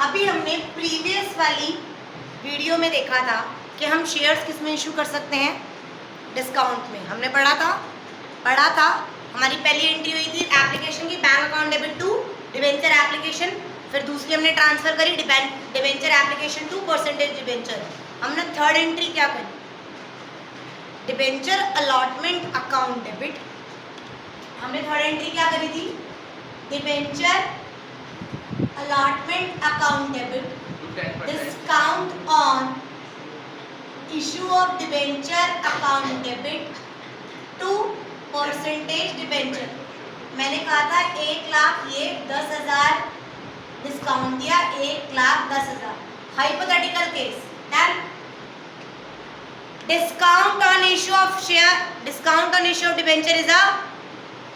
अभी हमने प्रीवियस वाली वीडियो में देखा था कि हम शेयर्स किस में इशू कर सकते हैं, डिस्काउंट में। हमने पढ़ा था हमारी पहली एंट्री हुई थी एप्लीकेशन की, bank account debit to debenture application, फिर दूसरी हमने ट्रांसफर करी debenture application to percentage debenture. हमने थर्ड एंट्री क्या करी, डिबेंचर अलॉटमेंट अकाउंट डेबिट। हमने थर्ड एंट्री क्या करी थी, debenture allotment account debit, discount on issue of debenture account debit to percentage debenture. मैंने कहा था 1 लाख ये 10,000 डिस्काउंट दिया, 1,10,000। Hypothetical case, done. Discount on issue of share, discount on issue of debenture is a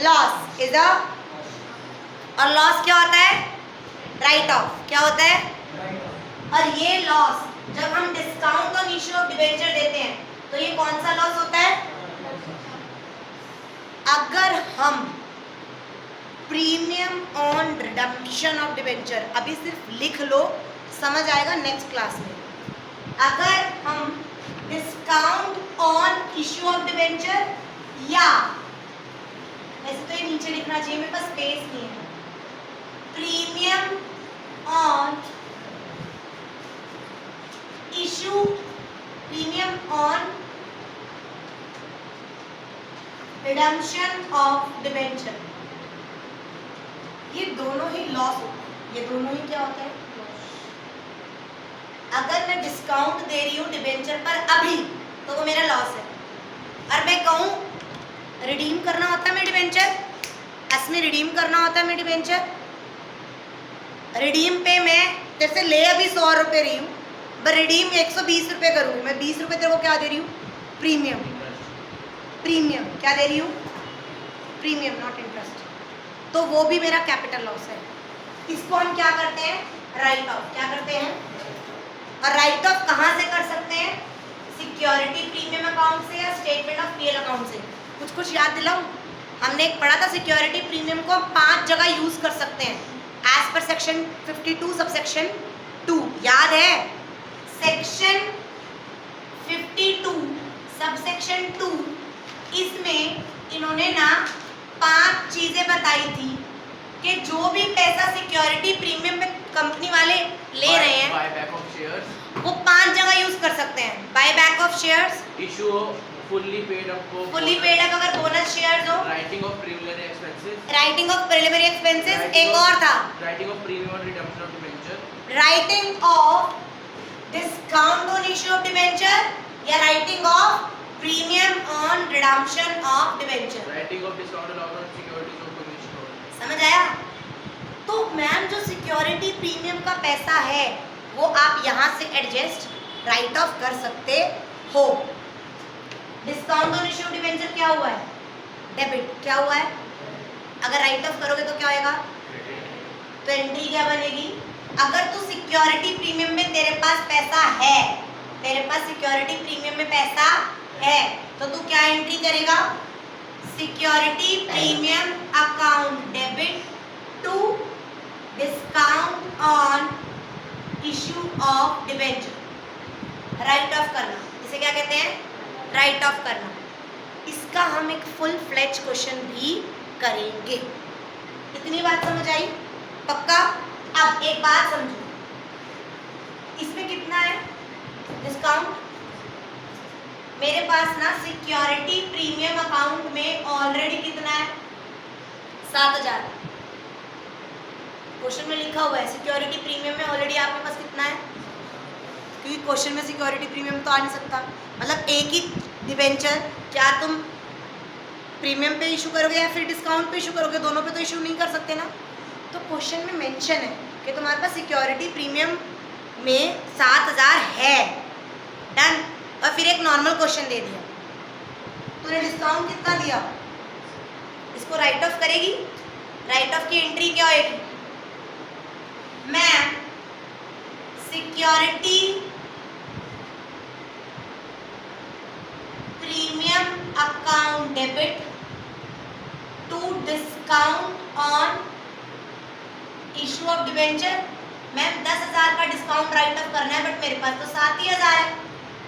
loss, is a, और loss क्या होता है, right of. क्या होता है, और ये लॉस जब हम discount on issue of debenture देते हैं तो ये कौन सा लॉस होता है, अगर हम premium on redemption of debenture, अभी सिर्फ लिख लो, समझ आएगा नेक्स्ट क्लास में। अगर हम discount on issue of debenture, या वैसे तो ये नीचे लिखना चाहिए, मेरे पास स्पेस नहीं है, premium on issue, premium on redemption of debenture, ये दोनों ही लॉस होता है। ये दोनों ही क्या होता है, अगर मैं डिस्काउंट दे रही हूँ डिबेंचर पर अभी तो वो मेरा लॉस है, और मैं कहूँ रिडीम करना होता है मैं डिबेंचर, इसमें रिडीम करना होता है मैं डिबेंचर, रिडीम पे मैं तेरे से ले अभी 100 रुपये रही हूँ, पर रिडीम 120 रुपये करूँगी, मैं 20 रुपये तेरे को क्या दे रही हूँ, प्रीमियम। प्रीमियम क्या दे रही हूँ, प्रीमियम, नॉट इंटरेस्ट। तो वो भी मेरा कैपिटल लॉस है। इसको हम क्या करते हैं, राइट ऑफ। क्या करते हैं, और राइट ऑफ कहाँ से कर सकते हैं, सिक्योरिटी प्रीमियम अकाउंट से या स्टेटमेंट ऑफ पीएल अकाउंट से। कुछ याद दिलाऊं, हमने एक पढ़ा था सिक्योरिटी प्रीमियम को हम 5 जगह यूज कर सकते हैं एज पर सेक्शन 52 सबसेक्शन 2, याद है, सेक्शन 52 सबसेक्शन 2, इसमें इन्होंने ना 5 चीजें बताई थी कि जो भी पैसा सिक्योरिटी प्रीमियम में कंपनी वाले ले रहे हैं, बाय बैक ऑफ शेयर्स, वो 5 जगह यूज कर सकते हैं। Buy back of shares, issue fully paid up, fully paid up अगर बोनस शेयर्स हो, writing off preliminary expenses, writing off preliminary expenses, एक और था writing off premium on redemption of debenture, writing off discount on issue of debenture, या writing off premium on redemption of debenture, writing off discount allowed on securities of commission holder. समझ आया। तो ma'am जो security premium का पैसा है वो आप यहाँ से एडजस्ट राइट ऑफ कर सकते हो। डिस्काउंट ऑन इशू डिबेंचर क्या हुआ है, डेबिट। क्या हुआ है, अगर राइट ऑफ करोगे तो क्या होएगा, तो एंट्री क्या बनेगी, अगर तू सिक्योरिटी प्रीमियम में तेरे पास पैसा है, तेरे पास सिक्योरिटी प्रीमियम में पैसा है, तो तू क्या एंट्री करेगा, security premium account debit to discount on issue of debenture, write off करना। इसे क्या कहते हैं, राइट ऑफ करना। इसका हम एक फुल फ्लेज क्वेश्चन भी करेंगे। इतनी बात समझ आई, पक्का। अब एक बात समझो, इसमें कितना है डिस्काउंट, मेरे पास ना सिक्योरिटी प्रीमियम अकाउंट में ऑलरेडी कितना है, 7,000। क्वेश्चन में लिखा हुआ है सिक्योरिटी प्रीमियम में ऑलरेडी आपके पास कितना है, क्योंकि क्वेश्चन में सिक्योरिटी प्रीमियम तो आ नहीं सकता, मतलब एक ही डिबेंचर क्या तुम प्रीमियम पे इशू करोगे या फिर डिस्काउंट पे इशू करोगे, दोनों पे तो इशू नहीं कर सकते ना। तो क्वेश्चन में मेंशन है कि तुम्हारे पास सिक्योरिटी प्रीमियम में 7,000 है, डन। और फिर एक नॉर्मल क्वेश्चन दे दिया, तूने डिस्काउंट कितना दिया, इसको राइट ऑफ करेगी। राइट ऑफ की एंट्री क्या होगी, मैं security premium account debit to discount on issue of debenture ma'am 10,000 का डिस्काउंट राइट ऑफ करना है, बट मेरे पास तो 7,000 है,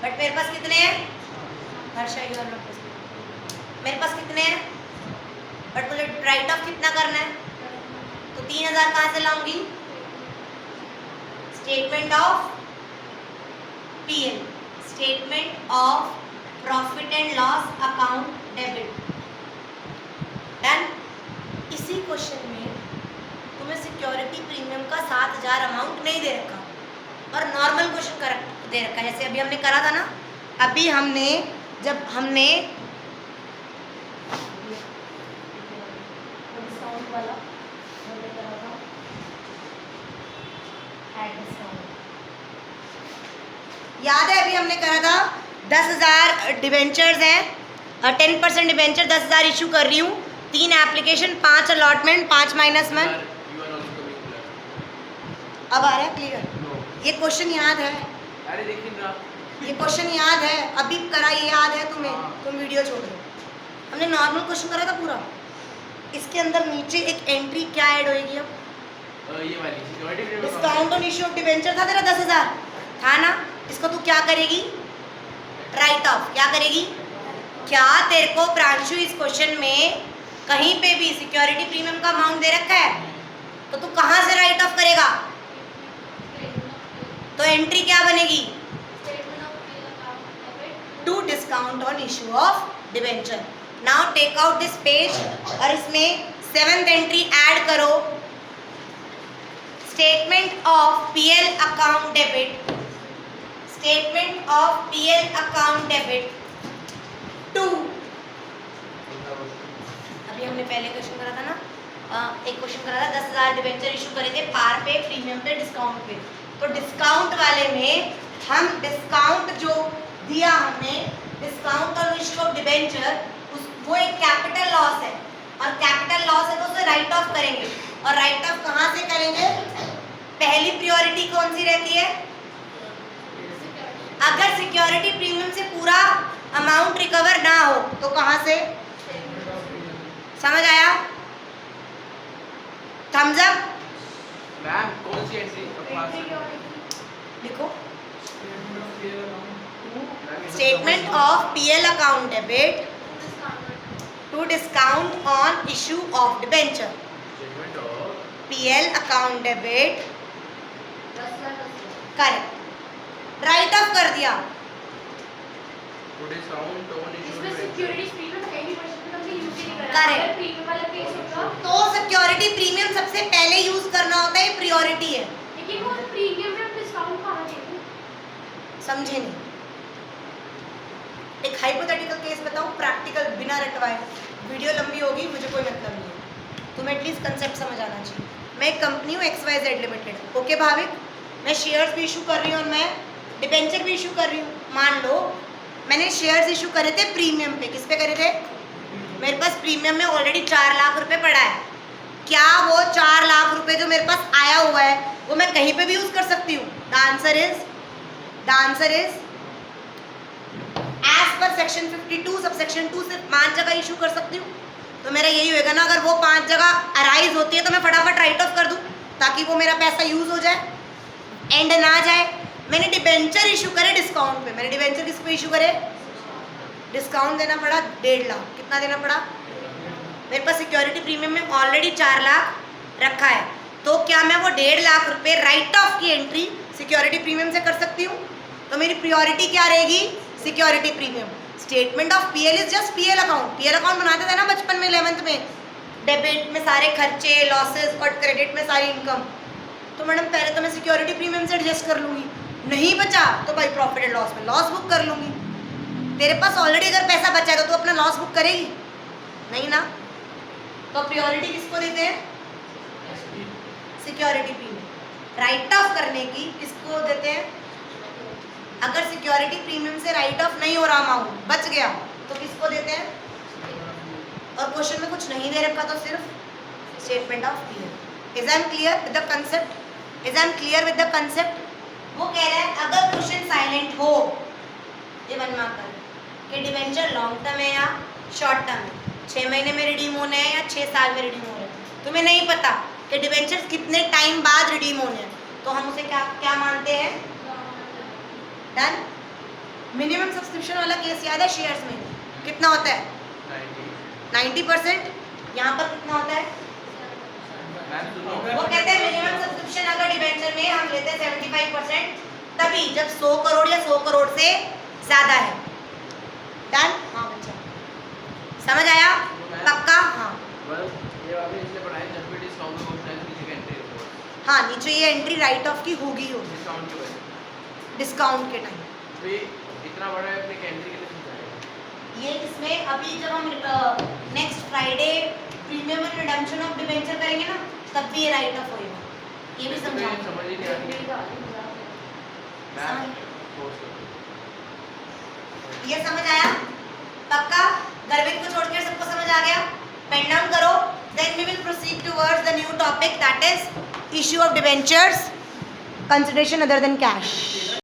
बट मेरे पास कितने हैं हर्षा मेरे पास कितने हैं, बट मुझे राइट ऑफ कितना करना है, तो 3,000 कहाँ से लाऊंगी, statement of PL, statement of profit and loss account debit. Done. इसी क्वेश्चन में तुम्हें सिक्योरिटी प्रीमियम का 7,000 अमाउंट नहीं दे रखा और नॉर्मल क्वेश्चन करेक्ट दे रखा है, जैसे अभी हमने करा था ना, अभी हमने जब हमने डिस्काउंट वाला हमने करा था एड डिस्काउंट, याद है अभी हमने करा था 10,000 डिबेंचर्स हैं और 10% डिबेंचर 10,000 इशू कर रही हूँ, 3 एप्लीकेशन, 5 अलॉटमेंट, 5 माइनस 1। अब आ रहा है क्लियर? ये क्वेश्चन याद है? अरे देखिए ना, ये क्वेश्चन याद है, अभी करा, ये याद है तुम्हें? तुम वीडियो छोड़ दो। हमने नॉर्मल क्वेश्चन करा था पूरा, इसके अंदर नीचे एक एंट्री क्या ऐड होएगी अब, ये वाली security discount on issue of debenture था तेरा 10,000 था ना, इसको तू क्या करेगी, राइट ऑफ। क्या करेगी? क्या तेरे को प्रांशु इस क्वेश्चन में कहीं पे भी सिक्योरिटी प्रीमियम का अमाउंट दे रखा है, तो तू कहाँ से राइट ऑफ करेगा, तो एंट्री क्या बनेगी, to discount on issue of debenture. Now take out this page और इसमें 7th एंट्री ऐड करो, statement of PL account debit, statement of PL account debit to, अभी हमने पहले क्वेश्चन करा था ना, एक क्वेश्चन करा था 10,000 डिबेंचर इशू करे थे पार पे, प्रीमियम पे, डिस्काउंट पे, तो डिस्काउंट वाले में हम डिस्काउंट जो दिया हमने, discount on issue of debenture, वो एक कैपिटल लॉस है और कैपिटल लॉस है तो उसे राइट ऑफ करेंगे, और राइट ऑफ कहाँ से करेंगे, पहली प्रायोरिटी कौन सी रहती है, अगर सिक्योरिटी प्रीमियम से पूरा अमाउंट रिकवर ना हो तो कहाँ से, समझ आया? Thums up. मैम कौन सी एंट्री लिखो, statement of PL account debit to discount on issue of debenture, statement of PL account debit, correct, write off कर दिया, टू डिस्काउंट ऑन इशू इसमें सिक्योरिटी प्रीमियम है ही क्वेश्चन में हमने यूज ही नहीं करा। Correct. अगर प्रीमियम वाला केस होता तो सिक्योरिटी प्रीमियम सबसे पहले यूज करना होता है, प्रायोरिटी है, लेकिन वो प्रीमियम में हम डिस्काउंट कहां देंगे? समझे नहीं? एक हाइपोथेटिकल केस बताओ, प्रैक्टिकल, बिना रटवाए, वीडियो लंबी होगी, मुझे कोई मतलब नहीं है, तुम्हें एटलीस्ट कंसेप्ट समझ आना चाहिए। मैं एक कंपनी हूँ XYZ लिमिटेड, ओके भाविक, मैं शेयर्स भी इशू कर रही हूँ और मैं डिबेंचर भी इशू कर रही हूँ। मान लो मैंने शेयर्स इशू करे थे प्रीमियम पे, किस पे करे थे, मेरे पास प्रीमियम में ऑलरेडी 4 लाख रुपए पड़ा है, क्या वो 4 लाख रुपए जो मेरे पास आया हुआ है वो मैं कहीं पे भी यूज कर सकती हूँ? The answer is as per section 52 sub section 2 से 5 जगह इशू कर सकती हूँ। तो मेरा यही होएगा ना, अगर वो 5 जगह अराइज होती है तो मैं फटाफट राइट ऑफ कर दूँ ताकि वो मेरा पैसा यूज हो जाए, एंड ना जाए। मैंने डिबेंचर इशू करे डिस्काउंट पे, मैंने डिबेंचर किस पे इशू करे, डिस्काउंट देना पड़ा 1.5 लाख, कितना देना पड़ा, मेरे पास सिक्योरिटी प्रीमियम में ऑलरेडी 4 लाख रखा है, तो क्या मैं वो 1.5 लाख रुपए राइट ऑफ की एंट्री सिक्योरिटी प्रीमियम से कर सकती हूँ? तो मेरी प्रायोरिटी क्या रहेगी, security premium. Statement of PL is just PL account, PL account बनाते थे ना बचपन में 11th में, डेबिट में सारे खर्चे, लॉसेस और क्रेडिट में सारी इनकम। तो मैडम पहले तो मैं सिक्योरिटी प्रीमियम से एडजस्ट कर लूँगी, नहीं बचा तो भाई प्रॉफिट एंड लॉस में लॉस बुक कर लूँगी। तेरे पास ऑलरेडी अगर पैसा बचा है तो तू अपना लॉस बुक करेगी नहीं ना, तो प्रायोरिटी किसको देते हैं, सिक्योरिटी प्रीमियम। राइट ऑफ करने की किसको देते हैं, अगर सिक्योरिटी प्रीमियम से राइट ऑफ नहीं हो रहा अमाउंट बच गया तो किसको देते हैं, और क्वेश्चन में कुछ नहीं दे रखा तो सिर्फ statement of PL. Is I am clear with the concept, is I am clear with the concept. वो कह रहा है अगर क्वेश्चन साइलेंट हो, ये वन मार्क कर कि डिवेंचर लॉन्ग टर्म है या शॉर्ट टर्म है, 6 महीने में रिडीम होने हैं या 6 साल में रिडीम हो रहे हैं, तुम्हें नहीं पता कि डिवेंचर्स कितने टाइम बाद रिडीम होने हैं, तो हम उसे क्या क्या मानते हैं? डन। मिनिमम सब्सक्रिप्शन वाला केस याद है शेयर्स में कितना होता है? 90%। यहाँ पर कितना होता है? मैम सुनो वो कहते हैं मिनिमम सब्सक्रिप्शन अगर डिबेंचर में हम लेते हैं 75% तभी जब 100 करोड़ या 100 करोड़ से ज्यादा है। डन। हाँ बच्चा समझ आया? पक्का? हाँ बस ये वाले इसलिए पढ़ाए जब भी डिस्काउंट का ऑप्शन है तो नीचे एंट्री रिपोर्ट हाँ नीचे ये एंट्री राइट ऑफ की होगी डिस्काउंट की वजह डिस्काउंट के टाइम। तो ये इतना बड़ा है अपने एंट्री के लिए समझाएगा। ये इसमें अभी जब हम next Friday premium and redemption of debenture करेंगे ना तब भी ये राइट ऑफ होएगा। ये भी समझाऊंगा। समझ ही नहीं आ रही मैम कोर्स ये समझ आया? पक्का? गर्वित को छोड़कर सबको समझ आ गया? पेन डाउन करो। Then we will proceed towards the new topic that is issue of debentures consideration other than cash.